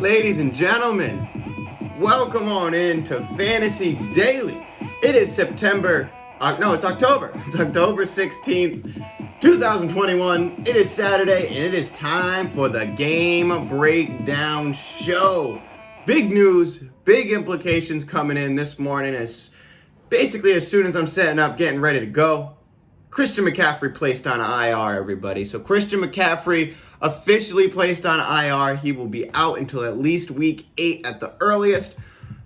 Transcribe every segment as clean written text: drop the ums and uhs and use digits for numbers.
ladies and gentlemen, welcome on in to Fantasy Daily. It is it's October. It's October 16th, 2021. It is Saturday, and it is time for the Game Breakdown Show. Big news, big implications coming in this morning as soon as I'm setting up, getting ready to go. Christian McCaffrey placed on IR, everybody. So Christian McCaffrey officially placed on IR. He will be out until at least week 8 at the earliest.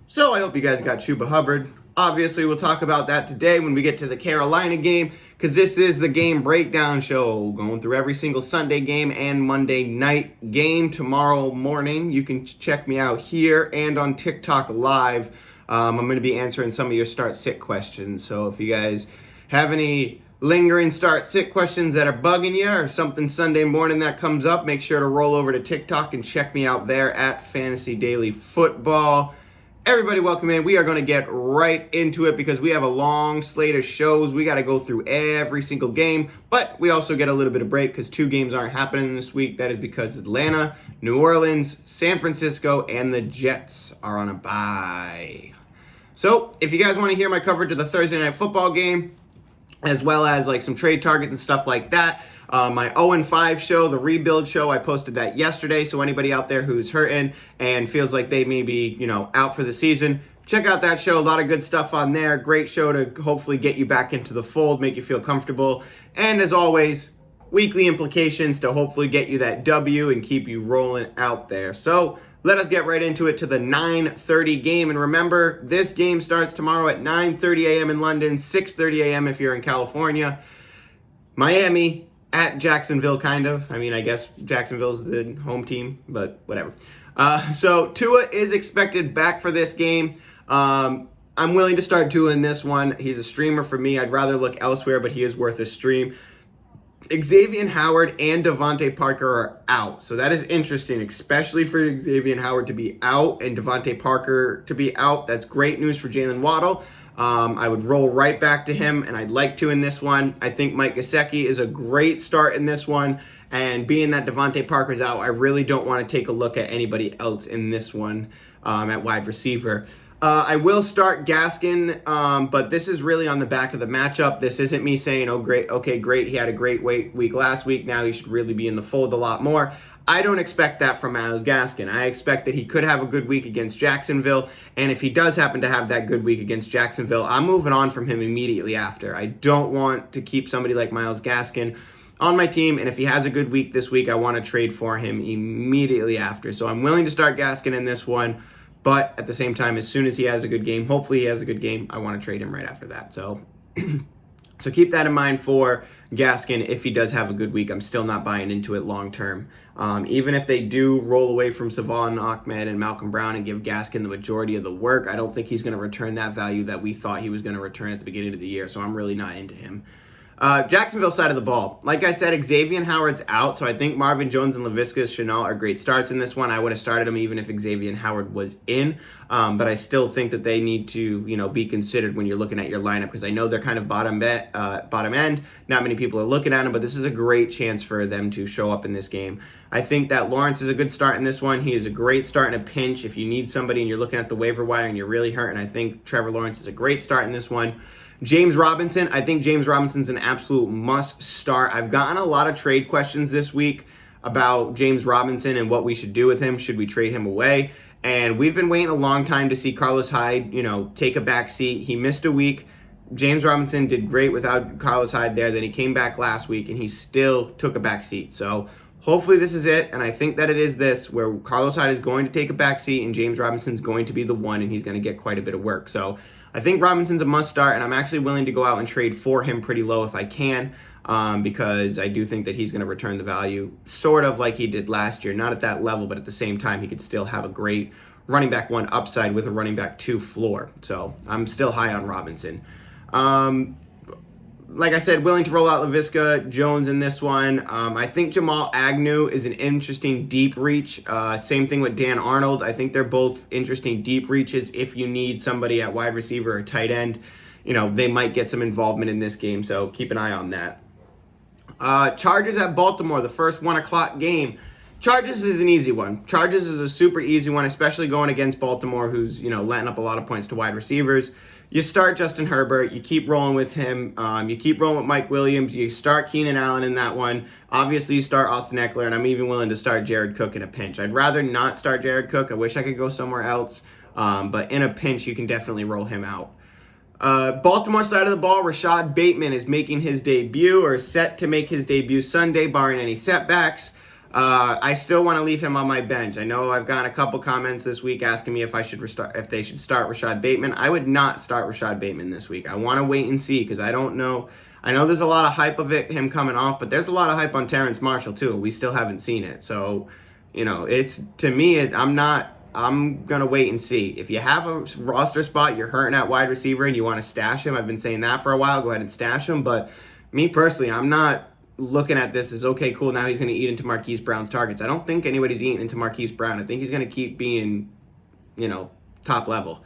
So I hope you guys got Chuba Hubbard. Obviously, we'll talk about that today when we get to the Carolina game, because this is the Game Breakdown Show, going through every single Sunday game and Monday night game tomorrow morning. You can check me out here and on TikTok Live. I'm going to be answering some of your start-sit questions. So if you guys have any lingering start-sit questions that are bugging you or something Sunday morning that comes up, make sure to roll over to TikTok and check me out there at Fantasy Daily Football. Everybody, welcome in. We are going to get right into it because we have a long slate of shows. We got to go through every single game, but we also get a little bit of break because 2 games aren't happening this week. That is because Atlanta, New Orleans, San Francisco, and the Jets are on a bye. So if you guys want to hear my coverage of the Thursday Night Football game, as well as like some trade targets and stuff like that, my 0-5 show, the rebuild show, I posted that yesterday. So anybody out there who's hurting and feels like they may be, out for the season, check out that show. A lot of good stuff on there. Great show to hopefully get you back into the fold, make you feel comfortable. And as always, weekly implications to hopefully get you that W and keep you rolling out there. So let us get right into it to the 9:30 game. And remember, this game starts tomorrow at 9:30 a.m. in London, 6:30 a.m. if you're in California. Miami at Jacksonville, kind of. I mean, I guess Jacksonville's the home team, but whatever. So Tua is expected back for this game. I'm willing to start Tua in this one. He's a streamer for me. I'd rather look elsewhere, but he is worth a stream. Xavier Howard and Devontae Parker are out. So that is interesting, especially for Xavier Howard to be out and Devontae Parker to be out. That's great news for Jalen Waddle. I would roll right back to him, and I'd like to in this one. I think Mike Gesicki is a great start in this one. And being that Devontae Parker's out, I really don't want to take a look at anybody else in this one at wide receiver. I will start Gaskin, but this is really on the back of the matchup. This isn't me saying, oh, great, okay, great, he had a great week last week, now he should really be in the fold a lot more. I don't expect that from Myles Gaskin. I expect that he could have a good week against Jacksonville, and if he does happen to have that good week against Jacksonville, I'm moving on from him immediately after. I don't want to keep somebody like Myles Gaskin on my team, and if he has a good week this week, I want to trade for him immediately after. So I'm willing to start Gaskin in this one. But at the same time, as soon as he has a good game, hopefully he has a good game, I want to trade him right after that. So so keep that in mind for Gaskin. If he does have a good week, I'm still not buying into it long term. Even if they do roll away from Savon Ahmed and Malcolm Brown and give Gaskin the majority of the work, I don't think he's going to return that value that we thought he was going to return at the beginning of the year. So I'm really not into him. Jacksonville side of the ball. Like I said, Xavier Howard's out, so I think Marvin Jones and Laviska Shenault are great starts in this one. I would have started them even if Xavier Howard was in, but I still think that they need to, be considered when you're looking at your lineup, because I know they're kind of bottom end. Not many people are looking at them, but this is a great chance for them to show up in this game. I think that Lawrence is a good start in this one. He is a great start in a pinch. If you need somebody and you're looking at the waiver wire and you're really hurting, I think Trevor Lawrence is a great start in this one. James Robinson, I think James Robinson's an absolute must start. I've gotten a lot of trade questions this week about James Robinson and what we should do with him. Should we trade him away? And we've been waiting a long time to see Carlos Hyde, take a back seat. He missed a week. James Robinson did great without Carlos Hyde there. Then he came back last week and he still took a back seat. So hopefully this is it. And I think that it is this, where Carlos Hyde is going to take a back seat and James Robinson's going to be the one, and he's going to get quite a bit of work. So I think Robinson's a must start, and I'm actually willing to go out and trade for him pretty low if I can, because I do think that he's going to return the value sort of like he did last year. Not at that level, but at the same time, he could still have a great running back 1 upside with a running back 2 floor. So I'm still high on Robinson. Like I said, willing to roll out Laviska Jones in this one. I think Jamal Agnew is an interesting deep reach. Same thing with Dan Arnold. I think they're both interesting deep reaches if you need somebody at wide receiver or tight end. They might get some involvement in this game, so keep an eye on that. Chargers at Baltimore, the first 1 o'clock game. Chargers is an easy one. Chargers is a super easy one, especially going against Baltimore, who's, letting up a lot of points to wide receivers. You start Justin Herbert. You keep rolling with him. You keep rolling with Mike Williams. You start Keenan Allen in that one. Obviously, you start Austin Eckler, and I'm even willing to start Jared Cook in a pinch. I'd rather not start Jared Cook. I wish I could go somewhere else. But in a pinch, you can definitely roll him out. Baltimore side of the ball, Rashad Bateman is making his debut, or set to make his debut Sunday, barring any setbacks. I still want to leave him on my bench. I know I've gotten a couple comments this week asking me if they should start Rashad Bateman. I would not start Rashad Bateman this week. I want to wait and see because I don't know. I know there's a lot of hype of him coming off, but there's a lot of hype on Terrence Marshall too. We still haven't seen it. So, it's to me, I'm going to wait and see. If you have a roster spot, you're hurting at wide receiver and you want to stash him, I've been saying that for a while, go ahead and stash him. But me personally, I'm not looking at this as, okay, cool, now he's going to eat into Marquise Brown's targets. I don't think anybody's eating into Marquise Brown. I think he's going to keep being, top level.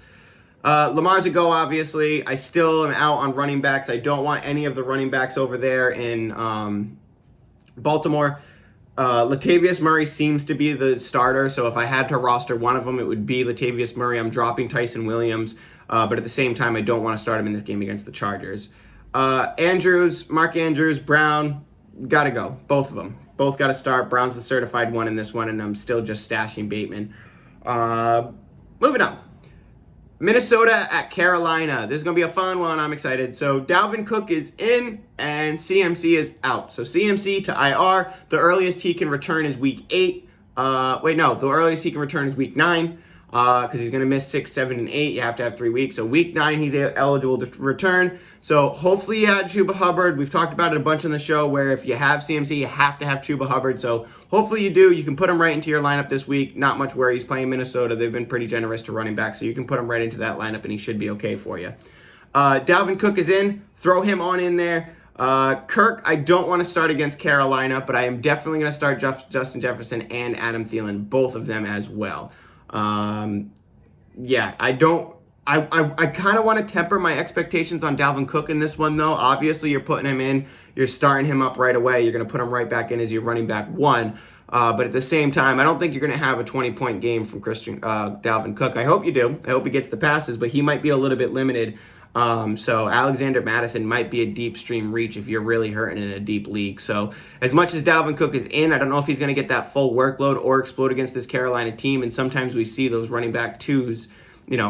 Lamar's a go, obviously. I still am out on running backs. I don't want any of the running backs over there in Baltimore. Latavius Murray seems to be the starter, so if I had to roster one of them, it would be Latavius Murray. I'm dropping Tyson Williams, but at the same time, I don't want to start him in this game against the Chargers. Mark Andrews, Brown, gotta go. Both of them. Both got to start. Brown's the certified one in this one, and I'm still just stashing Bateman. Moving on. Minnesota at Carolina. This is going to be a fun one. I'm excited. So Dalvin Cook is in and CMC is out. So CMC to IR. The earliest he can return is week 8. The earliest he can return is week 9 because he's going to miss 6, 7, and 8. You have to have 3 weeks. So week 9, he's eligible to return. So hopefully you had Chuba Hubbard. We've talked about it a bunch on the show where if you have CMC, you have to have Chuba Hubbard. So hopefully you do. You can put him right into your lineup this week. Not much worry. He's playing Minnesota. They've been pretty generous to running back, so you can put him right into that lineup, and he should be okay for you. Dalvin Cook is in. Throw him on in there. Kirk, I don't want to start against Carolina, but I am definitely going to start Justin Jefferson and Adam Thielen, both of them as well. I kind of want to temper my expectations on Dalvin Cook in this one, though. Obviously, you're putting him in. You're starting him up right away. You're going to put him right back in as your running back 1. But at the same time, I don't think you're going to have a 20-point game from Dalvin Cook. I hope you do. I hope he gets the passes, but he might be a little bit limited. So Alexander Madison might be a deep stream reach if you're really hurting in a deep league. So as much as Dalvin Cook is in, I don't know if he's going to get that full workload or explode against this Carolina team. And sometimes we see those running back 2s,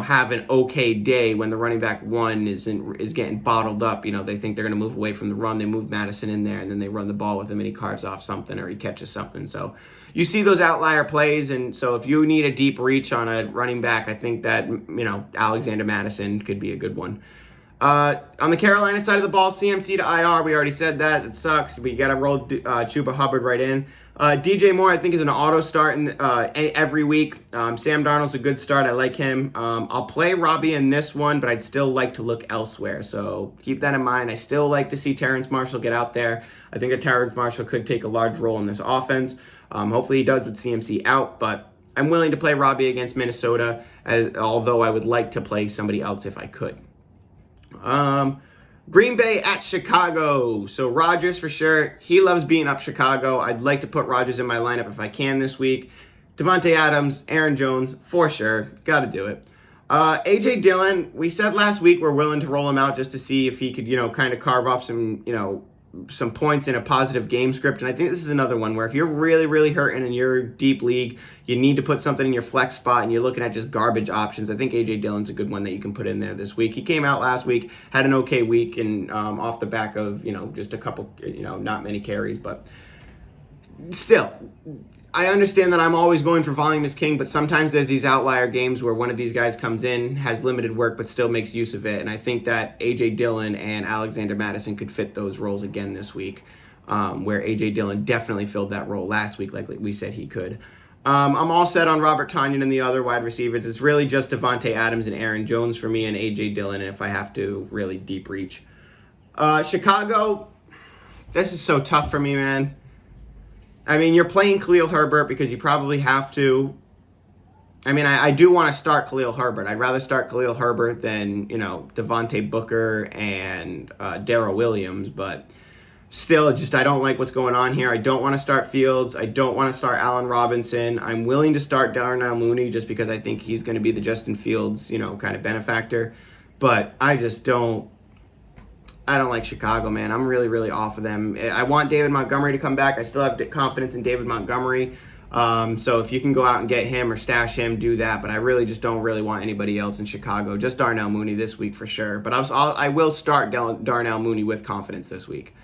have an okay day when the running back 1 is getting bottled up. They think they're going to move away from the run. They move Madison in there, and then they run the ball with him, and he carves off something or he catches something. So you see those outlier plays, and so if you need a deep reach on a running back, I think that, Alexander Madison could be a good one. On the Carolina side of the ball, CMC to IR, we already said that. It sucks. We got to roll Chuba Hubbard right in. DJ Moore, I think, is an auto start every week. Sam Darnold's a good start. I like him. I'll play Robbie in this one, but I'd still like to look elsewhere. So keep that in mind. I still like to see Terrence Marshall get out there. I think that Terrence Marshall could take a large role in this offense. Hopefully he does with CMC out, but I'm willing to play Robbie against Minnesota, although I would like to play somebody else if I could. Green Bay at Chicago. So Rodgers for sure. He loves beating up Chicago. I'd like to put Rodgers in my lineup if I can this week. Devontae Adams, Aaron Jones, for sure. Got to do it. A.J. Dillon, we said last week we're willing to roll him out just to see if he could, kind of carve off some points in a positive game script. And I think this is another one where if you're really, really hurting in your deep league, you need to put something in your flex spot and you're looking at just garbage options. I think A.J. Dillon's a good one that you can put in there this week. He came out last week, had an okay week, and off the back of, just a couple, not many carries. But still, I understand that I'm always going for volume is king, but sometimes there's these outlier games where one of these guys comes in, has limited work, but still makes use of it. And I think that A.J. Dillon and Alexander Madison could fit those roles again this week, where A.J. Dillon definitely filled that role last week, like we said he could. I'm all set on Robert Tonyan and the other wide receivers. It's really just Devontae Adams and Aaron Jones for me and A.J. Dillon, and if I have to really deep reach. Chicago, this is so tough for me, man. I mean, you're playing Khalil Herbert because you probably have to. I mean, I do want to start Khalil Herbert. I'd rather start Khalil Herbert than, Devontae Booker and Darren Williams. But Still, just I don't like what's going on here. I don't want to start Fields. I don't want to start Allen Robinson. I'm willing to start Darnell Mooney just because I think he's going to be the Justin Fields, kind of benefactor. But I don't like Chicago, man. I'm really, really off of them. I want David Montgomery to come back. I still have confidence in David Montgomery. So if you can go out and get him or stash him, do that. But I really just don't really want anybody else in Chicago. Just Darnell Mooney this week for sure. But I will start Darnell Mooney with confidence this week.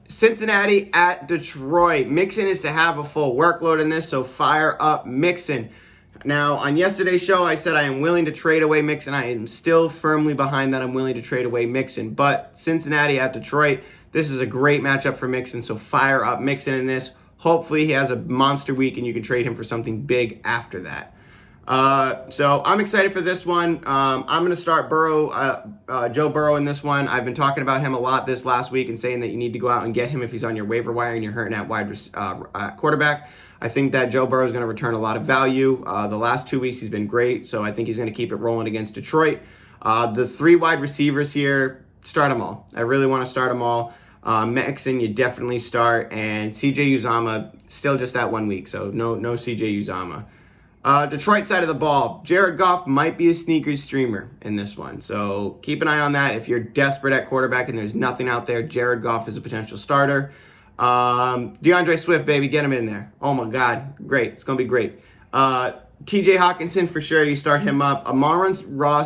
Cincinnati at Detroit. Mixon is to have a full workload in this, so fire up Mixon. Now, on yesterday's show, I said I am willing to trade away Mixon. I am still firmly behind that I'm willing to trade away Mixon. But Cincinnati at Detroit, this is a great matchup for Mixon, so fire up Mixon in this. Hopefully he has a monster week and you can trade him for something big after that. So I'm excited for this one. I'm going to start Joe Burrow in this one. I've been talking about him a lot this last week and saying that you need to go out and get him if he's on your waiver wire and you're hurting at quarterback. I think that Joe Burrow is going to return a lot of value. The last 2 weeks he's been great, so I think he's going to keep it rolling against Detroit. The 3 wide receivers here, start them all. I really want to start them all. Mixon, you definitely start, and CJ Uzomah, still just that 1 week, so no CJ Uzomah. Detroit side of the ball, Jared Goff might be a sneaker streamer in this one. So keep an eye on that. If you're desperate at quarterback and there's nothing out there, Jared Goff is a potential starter. DeAndre Swift, baby, get him in there. Oh my God, great. It's going to be great. TJ Hawkinson, for sure, you start him up. Amon-Ra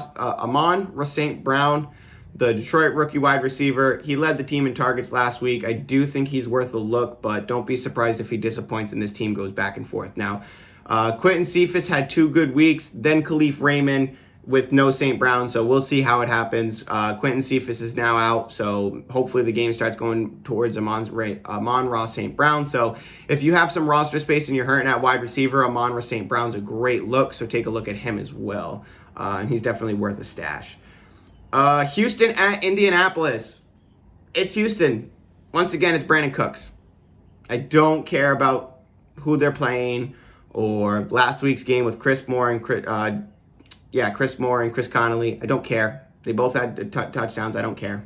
St. Brown, the Detroit rookie wide receiver. He led the team in targets last week. I do think he's worth a look, but don't be surprised if he disappoints and this team goes back and forth. Now, Quentin Cephas had 2 good weeks, then Khalif Raymond with no St. Brown, so we'll see how it happens. Quentin Cephas is now out, so hopefully the game starts going towards Amon-Ra St. Brown. So if you have some roster space and you're hurting at wide receiver, Amon-Ra St. Brown's a great look, so take a look at him as well. And he's definitely worth a stash. Houston at Indianapolis. It's Houston. Once again, it's Brandon Cooks. I don't care about who they're playing or last week's game with Chris Moore and Chris Connolly. I don't care. They both had touchdowns. I don't care.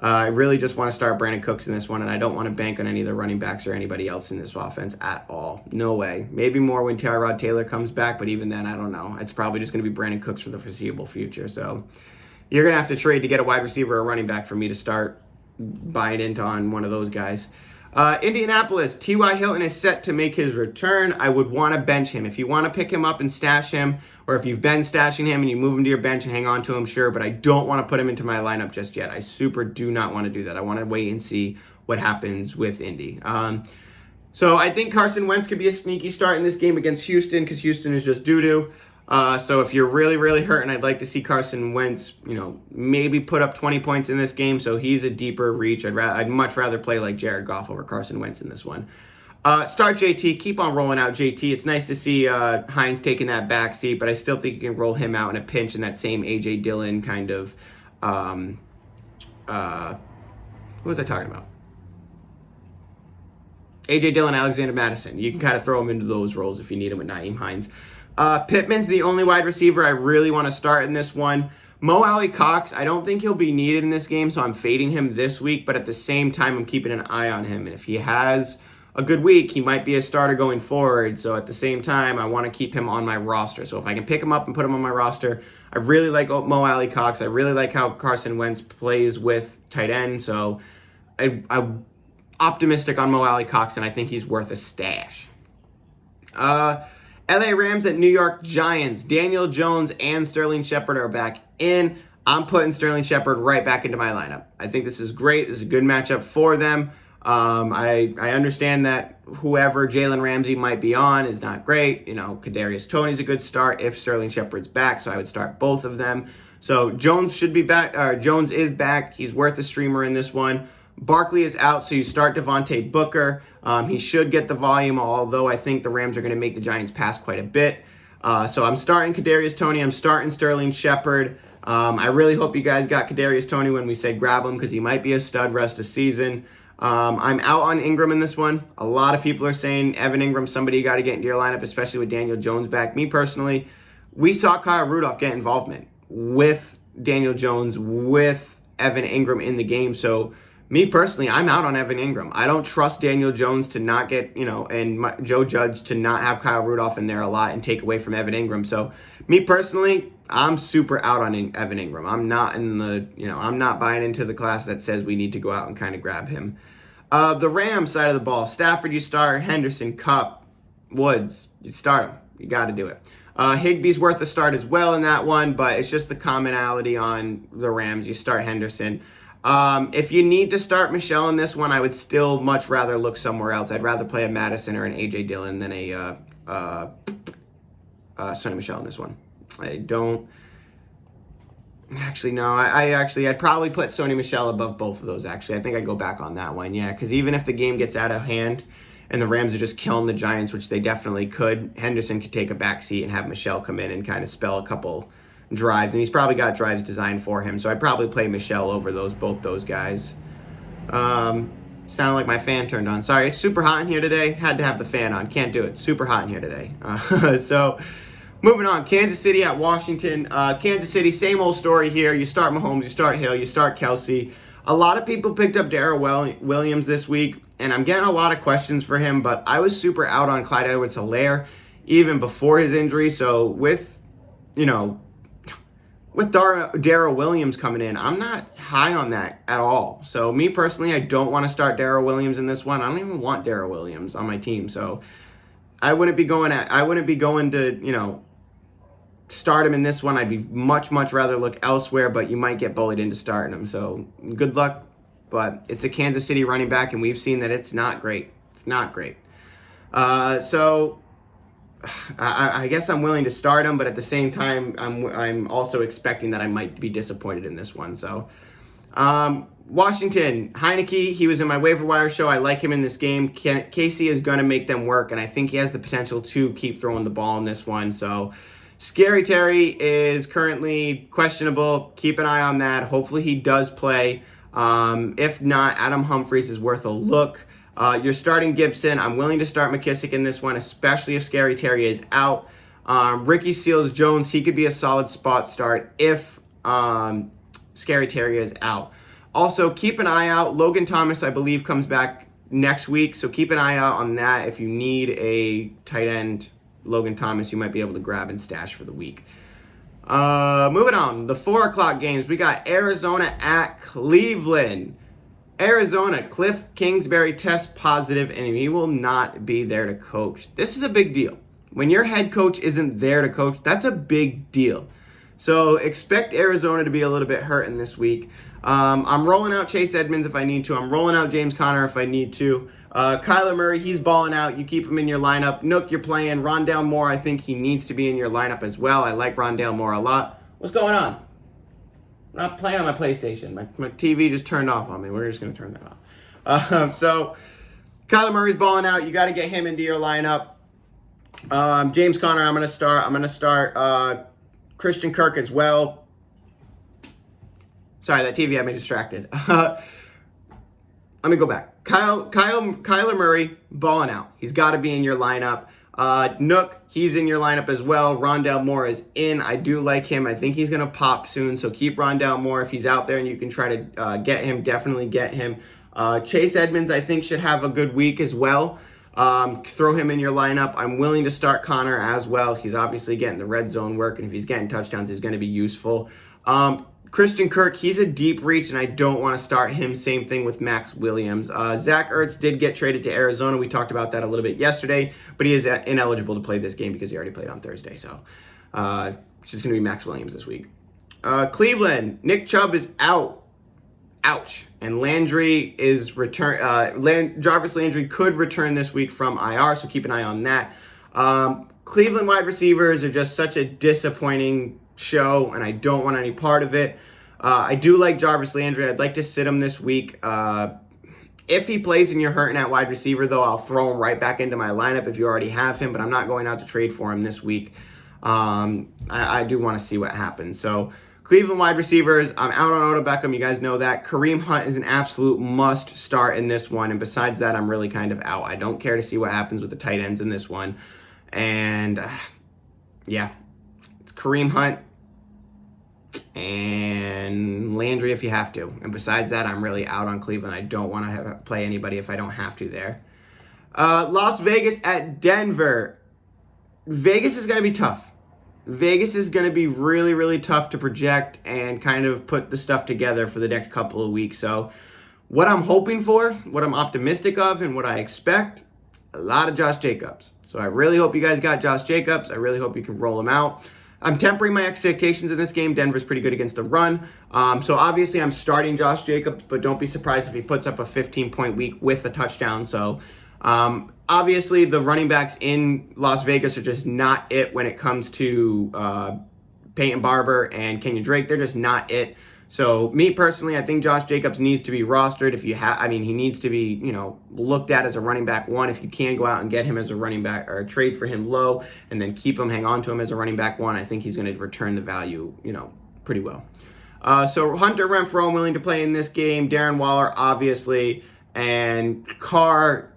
I really just want to start Brandon Cooks in this one, and I don't want to bank on any of the running backs or anybody else in this offense at all. No way. Maybe more when Tyrod Taylor comes back, but even then, I don't know. It's probably just going to be Brandon Cooks for the foreseeable future. So you're going to have to trade to get a wide receiver or a running back for me to start buying into on one of those guys. Indianapolis, T.Y. Hilton is set to make his return. I would want to bench him. If you want to pick him up and stash him, or if you've been stashing him and you move him to your bench and hang on to him, sure, but I don't want to put him into my lineup just yet. I super do not want to do that. I want to wait and see what happens with Indy. So I think Carson Wentz could be a sneaky start in this game against Houston because Houston is just doo-doo. So if you're really, really hurting, I'd like to see Carson Wentz, maybe put up 20 points in this game. So he's a deeper reach. I'd much rather play like Jared Goff over Carson Wentz in this one. Start JT. Keep on rolling out JT. It's nice to see Hines taking that back seat, but I still think you can roll him out in a pinch in that same A.J. Dillon kind of, who was I talking about? A.J. Dillon, Alexander Madison. You can kind of throw him into those roles if you need him with Nyheim Hines. Pittman's the only wide receiver I really want to start in this one. Mo Alley Cox, I don't think he'll be needed in this game, so I'm fading him this week, but at the same time, I'm keeping an eye on him. And if he has a good week, he might be a starter going forward. So at the same time, I want to keep him on my roster. So if I can pick him up and put him on my roster, I really like Mo Alley Cox. I really like how Carson Wentz plays with tight end. So I'm optimistic on Mo Alley Cox, and I think he's worth a stash. LA Rams at New York Giants. Daniel Jones and Sterling Shepard are back in. I'm putting Sterling Shepard right back into my lineup. I think this is great. This is a good matchup for them. I understand that whoever Jalen Ramsey might be on is not great. Kadarius Toney's a good start if Sterling Shepard's back, so I would start both of them. So Jones should be back. Jones is back. He's worth a streamer in this one. Barkley is out, so you start Devontae Booker. He should get the volume, although I think the Rams are going to make the Giants pass quite a bit. So I'm starting Kadarius Toney. I'm starting Sterling Shepard. I really hope you guys got Kadarius Toney when we said grab him because he might be a stud rest of season. I'm out on Ingram in this one. A lot of people are saying Evan Ingram, somebody you got to get into your lineup, especially with Daniel Jones back. Me personally, we saw Kyle Rudolph get involvement with Daniel Jones, with Evan Ingram in the game. So Me personally, I'm out on Evan Ingram. I don't trust Daniel Jones to not get, Joe Judge to not have Kyle Rudolph in there a lot and take away from Evan Ingram. So me personally, I'm super out on Evan Ingram. I'm not I'm not buying into the class that says we need to go out and kind of grab him. The Rams side of the ball, Stafford you start, Henderson, Kupp, Woods, you start him. You got to do it. Higbee's worth a start as well in that one, but it's just the commonality on the Rams. You start Henderson. If you need to start Michelle in this one, I would still much rather look somewhere else. I'd rather play a Madison or an A.J. Dillon than a Sonny Michel in this one. I don't... Actually, no. I'd probably put Sonny Michel above both of those, actually. I think I'd go back on that one, yeah. Because even if the game gets out of hand and the Rams are just killing the Giants, which they definitely could, Henderson could take a back seat and have Michel come in and kind of spell a couple drives. And he's probably got drives designed for him. So I'd probably play Michel over both those guys. Sounded like my fan turned on. Sorry, it's super hot in here today. Had to have the fan on. Can't do it. Super hot in here today. So... Moving on, Kansas City at Washington. Kansas City, same old story here. You start Mahomes, you start Hill, you start Kelsey. A lot of people picked up Darren Williams this week, and I'm getting a lot of questions for him, but I was super out on Clyde Edwards-Helaire even before his injury. So with Darren Williams coming in, I'm not high on that at all. So me personally, I don't want to start Darren Williams in this one. I don't even want Darren Williams on my team. So I wouldn't be going to, start him in this one. I'd be much rather look elsewhere, but you might get bullied into starting him. So good luck, but it's a Kansas City running back, and we've seen that it's not great. It's not great. So I guess I'm willing to start him, but at the same time, I'm also expecting that I might be disappointed in this one. So Washington, Heineke, he was in my waiver wire show. I like him in this game. Casey is going to make them work, and I think he has the potential to keep throwing the ball in this one. So Scary Terry is currently questionable. Keep an eye on that. Hopefully he does play. If not, Adam Humphries is worth a look. You're starting Gibson. I'm willing to start McKissick in this one, especially if Scary Terry is out. Ricky Seals-Jones, he could be a solid spot start if Scary Terry is out. Also, keep an eye out. Logan Thomas, I believe, comes back next week, so keep an eye out on that. If you need a tight end, Logan Thomas, you might be able to grab and stash for the week. Moving on, the 4 o'clock games. We got Arizona at Cleveland. Arizona, Cliff Kingsbury tests positive, and he will not be there to coach. This is a big deal. When your head coach isn't there to coach, that's a big deal. So expect Arizona to be a little bit hurting this week. I'm rolling out Chase Edmonds if I need to. I'm rolling out James Conner if I need to. Kyler Murray, he's balling out. You keep him in your lineup. Nook, you're playing. Rondale Moore, I think he needs to be in your lineup as well. I like Rondale Moore a lot. What's going on? I'm not playing on my PlayStation. My TV just turned off on me. We're just going to turn that off. So Kyler Murray's balling out. You got to get him into your lineup. James Conner, I'm going to start Christian Kirk as well. Sorry, that TV had me distracted. Let me go back. Kyler Murray, balling out. He's got to be in your lineup. Nook, he's in your lineup as well. Rondale Moore is in. I do like him. I think he's going to pop soon, so keep Rondale Moore. If he's out there and you can try to get him, definitely get him. Chase Edmonds, I think, should have a good week as well. Throw him in your lineup. I'm willing to start Connor as well. He's obviously getting the red zone work, and if he's getting touchdowns, he's going to be useful. Christian Kirk, he's a deep reach, and I don't want to start him. Same thing with Max Williams. Zach Ertz did get traded to Arizona. We talked about that a little bit yesterday, but he is ineligible to play this game because he already played on Thursday. So it's just going to be Max Williams this week. Cleveland, Nick Chubb is out. Ouch. And Landry is Jarvis Landry could return this week from IR, so keep an eye on that. Cleveland wide receivers are just such a disappointing show, and I don't want any part of it. I do like Jarvis Landry. I'd like to sit him this week. If he plays and you're hurting at wide receiver, though, I'll throw him right back into my lineup if you already have him, but I'm not going out to trade for him this week. I do want to see what happens. So Cleveland wide receivers, I'm out on Odell Beckham. You guys know that. Kareem Hunt is an absolute must start in this one, and besides that, I'm really kind of out. I don't care to see what happens with the tight ends in this one. And, yeah, it's Kareem Hunt. and Landry if you have to. And besides that, I'm really out on Cleveland. I don't want to play anybody if I don't have to there. Las Vegas at Denver. Vegas is going to be tough. Vegas is going to be really, really tough to project and kind of put the stuff together for the next couple of weeks. So what I'm hoping for, what I'm optimistic of, and what I expect, a lot of Josh Jacobs. So I really hope you guys got Josh Jacobs. I really hope you can roll him out. I'm tempering my expectations in this game. Denver's pretty good against the run. So obviously I'm starting Josh Jacobs, but don't be surprised if he puts up a 15-point week with a touchdown. So obviously the running backs in Las Vegas are just not it when it comes to Peyton Barber and Kenyon Drake. They're just not it. So me personally, I think Josh Jacobs needs to be rostered. He needs to be, looked at as a running back one. If you can go out and get him as a running back or trade for him low and then keep him, hang on to him as a running back one, I think he's going to return the value, pretty well. So Hunter Renfrow, I'm willing to play in this game. Darren Waller, obviously, and Carr,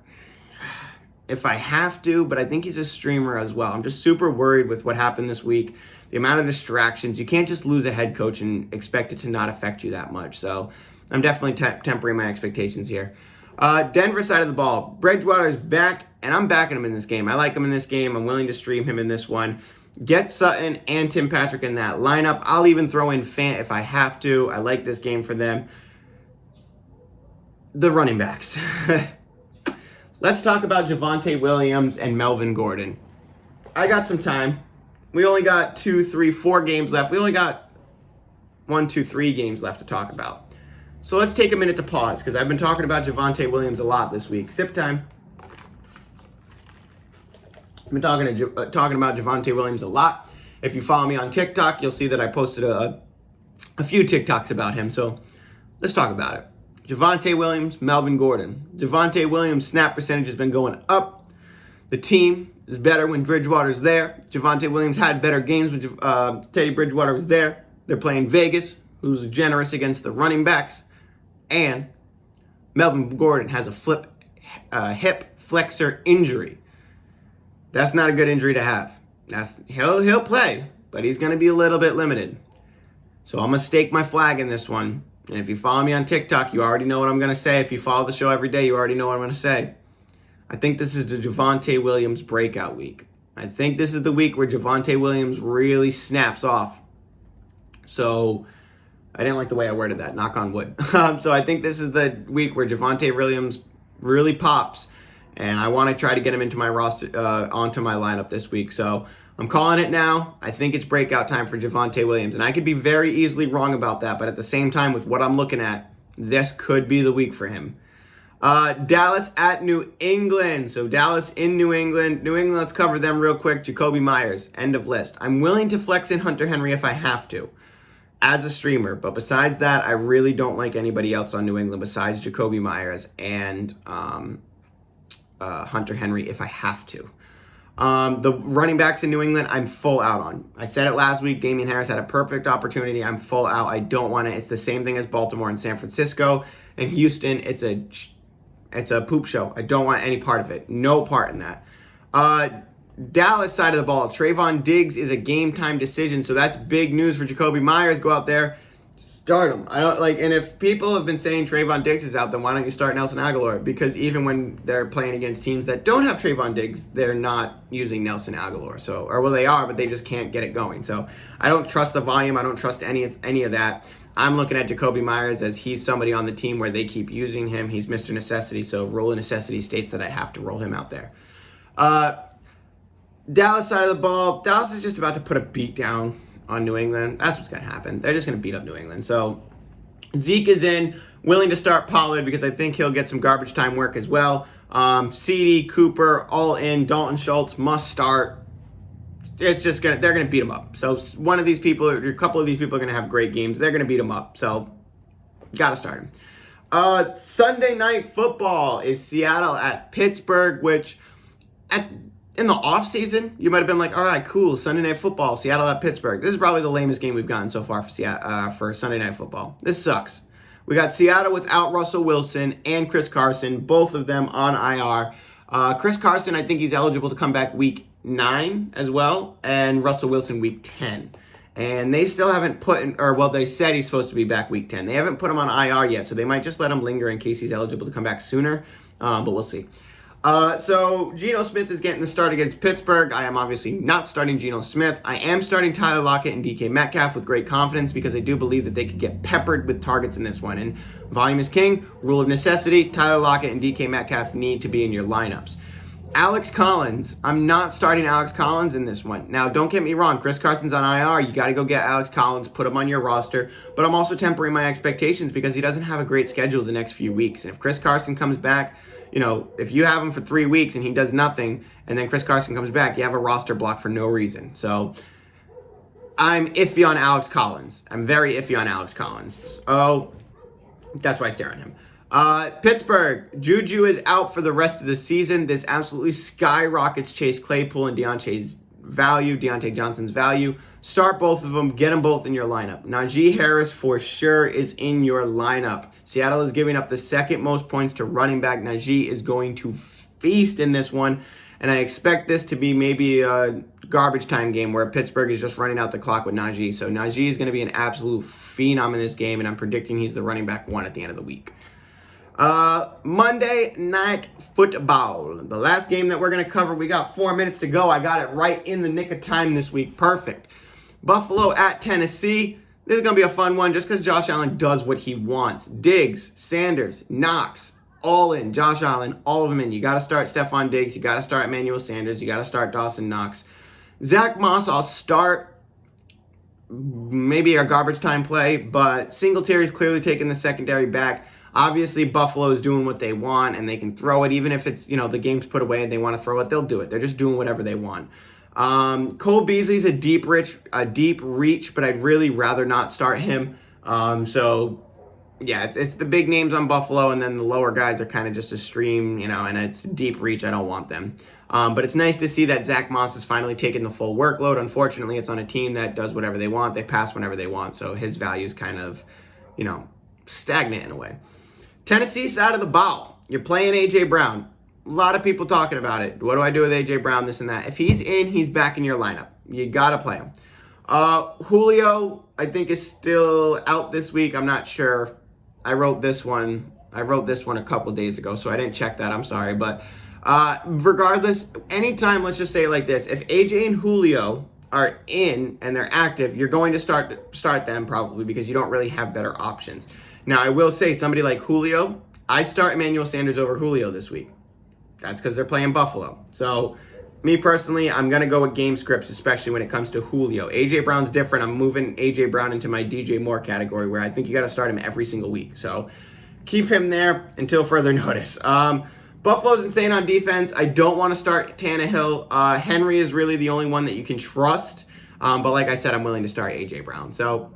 if I have to, but I think he's a streamer as well. I'm just super worried with what happened this week. The amount of distractions. You can't just lose a head coach and expect it to not affect you that much. So I'm definitely tempering my expectations here. Denver side of the ball. Bridgewater's back, and I'm backing him in this game. I like him in this game. I'm willing to stream him in this one. Get Sutton and Tim Patrick in that lineup. I'll even throw in Fant if I have to. I like this game for them. The running backs. Let's talk about Javonte Williams and Melvin Gordon. I got some time. We only got 2, 3, 4 games left. We only got 1, 2, 3 games left to talk about. So let's take a minute to pause because I've been talking about Javonte Williams a lot this week. Sip time. I've been talking about Javonte Williams a lot. If you follow me on TikTok, you'll see that I posted a few TikToks about him. So let's talk about it. Javonte Williams, Melvin Gordon. Javonte Williams' snap percentage has been going up. The team is better when Bridgewater's there. Javonte Williams had better games when Teddy Bridgewater was there. They're playing Vegas, who's generous against the running backs. And Melvin Gordon has a hip flexor injury. That's not a good injury to have. He'll play, but he's going to be a little bit limited. So I'm going to stake my flag in this one. And if you follow me on TikTok, you already know what I'm going to say. If you follow the show every day, you already know what I'm going to say. I think this is the Javonte Williams breakout week. I think this is the week where Javonte Williams really snaps off. So I didn't like the way I worded that, knock on wood. So I think this is the week where Javonte Williams really pops, and I want to try to get him into my roster, onto my lineup this week. So I'm calling it now. I think it's breakout time for Javonte Williams, and I could be very easily wrong about that, but at the same time, with what I'm looking at, this could be the week for him. Dallas at New England. So Dallas in New England. New England, let's cover them real quick. Jacoby Myers, end of list. I'm willing to flex in Hunter Henry if I have to as a streamer. But besides that, I really don't like anybody else on New England besides Jacoby Myers and Hunter Henry if I have to. The running backs in New England, I'm full out on. I said it last week. Damian Harris had a perfect opportunity. I'm full out. I don't want it. It's the same thing as Baltimore and San Francisco. And Houston, it's a poop show. I don't want any part of it. No part in that. Dallas side of the ball. Trayvon Diggs is a game time decision, so that's big news for Jacoby Myers. Go out there, start him. And if people have been saying Trayvon Diggs is out, then why don't you start Nelson Agholor? Because even when they're playing against teams that don't have Trayvon Diggs, they're not using Nelson Agholor. They are, but they just can't get it going. So I don't trust the volume. I don't trust any of that. I'm looking at Jacoby Myers as he's somebody on the team where they keep using him. He's Mr. Necessity, so role of necessity states that I have to roll him out there. Dallas side of the ball, Dallas is just about to put a beat down on New England. That's what's going to happen. They're just going to beat up New England. So Zeke is in, willing to start Pollard because I think he'll get some garbage time work as well. CD, Cooper, all in. Dalton Schultz must start. They're going to beat them up. So one of these people, or a couple of these people are going to have great games. They're going to beat them up. So got to start them. Sunday night football is Seattle at Pittsburgh, which in the offseason, you might have been like, all right, cool, Sunday night football, Seattle at Pittsburgh. This is probably the lamest game we've gotten so far for Sunday night football. This sucks. We got Seattle without Russell Wilson and Chris Carson, both of them on IR. Chris Carson, I think he's eligible to come back week 9 as well, and Russell Wilson week 10. And they still haven't they said he's supposed to be back week 10. They haven't put him on IR yet, so they might just let him linger in case he's eligible to come back sooner, but we'll see. So Geno Smith is getting the start against Pittsburgh. I am obviously not starting Geno Smith. I am starting Tyler Lockett and DK Metcalf with great confidence because I do believe that they could get peppered with targets in this one. And volume is king, rule of necessity. Tyler Lockett and DK Metcalf need to be in your lineups. Alex Collins, I'm not starting Alex Collins in this one. Now, don't get me wrong, Chris Carson's on IR. You got to go get Alex Collins, put him on your roster. But I'm also tempering my expectations because he doesn't have a great schedule the next few weeks. And if Chris Carson comes back, if you have him for 3 weeks and he does nothing, and then Chris Carson comes back, you have a roster block for no reason. So I'm iffy on Alex Collins. I'm very iffy on Alex Collins. Oh, that's why I stare on him. Pittsburgh, Juju is out for the rest of the season. This absolutely skyrockets Chase Claypool and Deontay Johnson's value. Start both of them. Get them both in your lineup. Najee Harris for sure is in your lineup. Seattle is giving up the second most points to running back. Najee is going to feast in this one. And I expect this to be maybe a garbage time game where Pittsburgh is just running out the clock with Najee. So Najee is going to be an absolute phenom in this game. And I'm predicting he's the running back 1 at the end of the week. Monday Night Football. The last game that we're going to cover. We got 4 minutes to go. I got it right in the nick of time this week. Perfect. Buffalo at Tennessee. This is going to be a fun one just because Josh Allen does what he wants. Diggs, Sanders, Knox, all in. Josh Allen, all of them in. You got to start Stephon Diggs. You got to start Emmanuel Sanders. You got to start Dawson Knox. Zach Moss, I'll start. Maybe a garbage time play, but Singletary's clearly taking the secondary back. Obviously, Buffalo is doing what they want, and they can throw it. Even if it's, the game's put away and they want to throw it, they'll do it. They're just doing whatever they want. Cole Beasley's a deep reach, but I'd really rather not start him. It's the big names on Buffalo, and then the lower guys are kind of just a stream, and it's deep reach. I don't want them. But it's nice to see that Zach Moss has finally taken the full workload. Unfortunately, it's on a team that does whatever they want. They pass whenever they want, so his value is kind of, stagnant in a way. Tennessee side of the ball. You're playing A.J. Brown. A lot of people talking about it. What do I do with A.J. Brown, this and that? If he's in, he's back in your lineup. You got to play him. Julio, I think, is still out this week. I'm not sure. I wrote this one a couple days ago, so I didn't check that. I'm sorry. But regardless, anytime, let's just say it like this. If A.J. and Julio are in and they're active, you're going to start them probably because you don't really have better options. Now, I will say somebody like Julio, I'd start Emmanuel Sanders over Julio this week. That's because they're playing Buffalo. So, me personally, I'm going to go with game scripts, especially when it comes to Julio. A.J. Brown's different. I'm moving A.J. Brown into my DJ Moore category where I think you got to start him every single week. So, keep him there until further notice. Buffalo's insane on defense. I don't want to start Tannehill. Henry is really the only one that you can trust. But like I said, I'm willing to start A.J. Brown. So,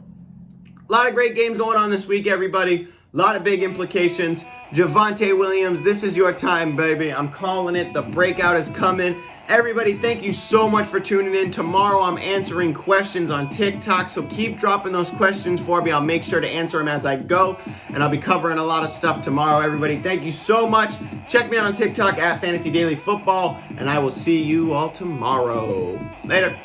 a lot of great games going on this week, everybody. A lot of big implications. Javonte Williams, this is your time, baby. I'm calling it. The breakout is coming. Everybody, thank you so much for tuning in. Tomorrow, I'm answering questions on TikTok, so keep dropping those questions for me. I'll make sure to answer them as I go, and I'll be covering a lot of stuff tomorrow, everybody. Thank you so much. Check me out on TikTok at Fantasy Daily Football, and I will see you all tomorrow. Later.